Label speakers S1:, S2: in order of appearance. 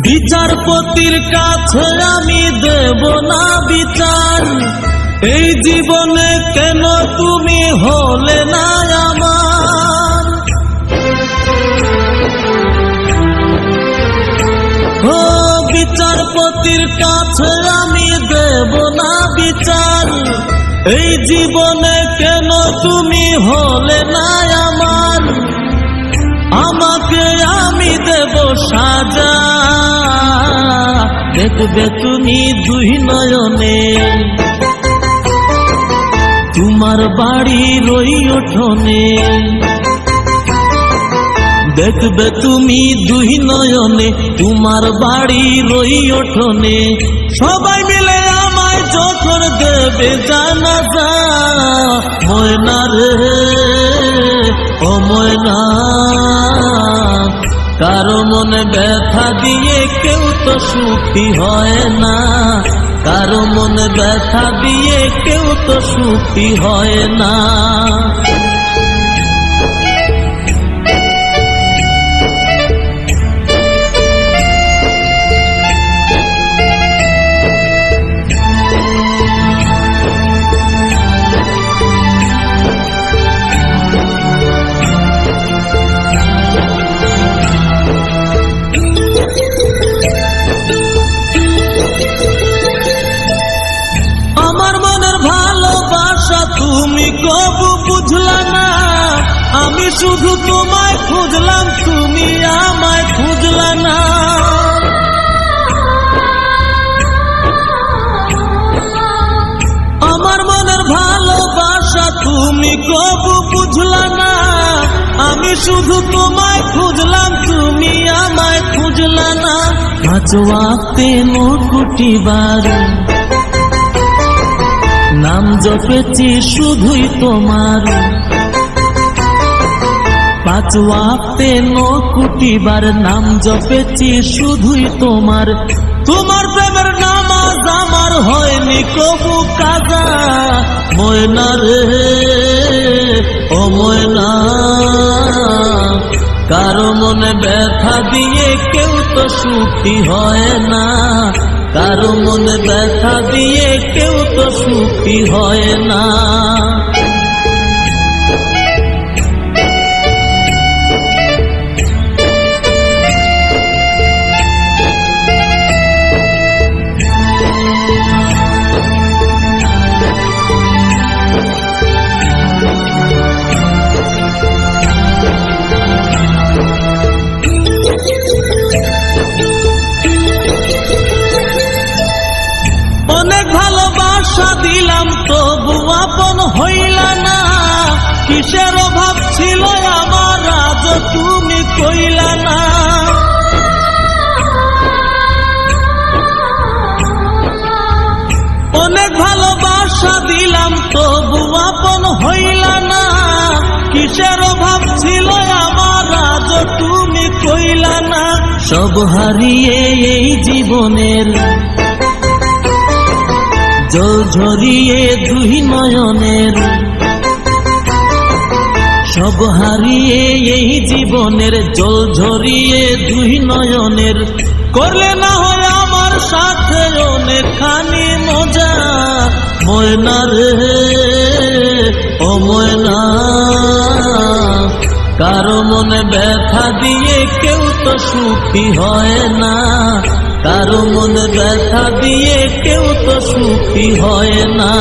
S1: বিচারপতির কাছে আমি দেব না বিচার, এই জীবনে কেন তুমি হলে না আমার। ও বিচারপতির কাছে আমি দেব না বিচার, এই জীবনে কেন তুমি হলে না আমার। আমাকে আমি দেব সাজা, দেখবে তুমি দুই নয়নে, তোমার বাড়ির ওই উঠোনে। দেখবে তুমি দুই নয়নে, তোমার বাড়ির ওই উঠোনে। সবাই মিলে আমায় যখন দেবে জানাজা, ময়না রে ও ময়না, কারো মনে ব্যথা দিয়ে কেউ তো সুখী হয় না, কারো মনে ব্যথা দিয়ে কেউ তো সুখী হয় না। তুমি কবু বুঝলা না, আমি শুধু তোমায় খুঁজলাম, তুমি আমায় খুঁজলা না। আমার মনের ভালোবাসা তুমি কবু বুঝলা না, আমি শুধু তোমায় খুঁজলাম, তুমি আমায় খুঁজলা না। আজ ওয়াক্তে মুকুটি বাড়ি নাম জপেছি শুধুই তোমার, পাঁচ ওয়াক্তে নকুটিবার নাম জপেছি শুধুই তোমার। তোমার প্রেমের নামাজ আমার হয়নি কবু কাজা, ময়না রে ও ময়না, কারো মনে ব্যথা দিয়ে কেউ তো সুখী হয় না, কারো মনে ব্যথা দিয়ে কেউ তো সুখী হয় না। অনেক ভালোবাসা দিলাম তবু আপন হইলা না, কিসের অভাব ছিল আমার আজ তুমি কইলা না। অনেক ভালোবাসা দিলাম তবু আপন হইলা না, কিসের অভাব ছিল আমার আজ তুমি কইলা না। সব হারিয়ে এই জীবনের জল ঝরিয়ে দুই নয়নের, সব হারিয়ে এই জীবনের জল ঝরিয়ে দুই নয়নের। করলে না হয় আমার সাথে অনেকখানি মজা, ময়না রে ও ময়না, কারো মনে ব্যথা দিয়ে কেউ তো সুখী হয় না, কারো মনে ব্যথা দিয়ে কেউ তো সুখী হয় না।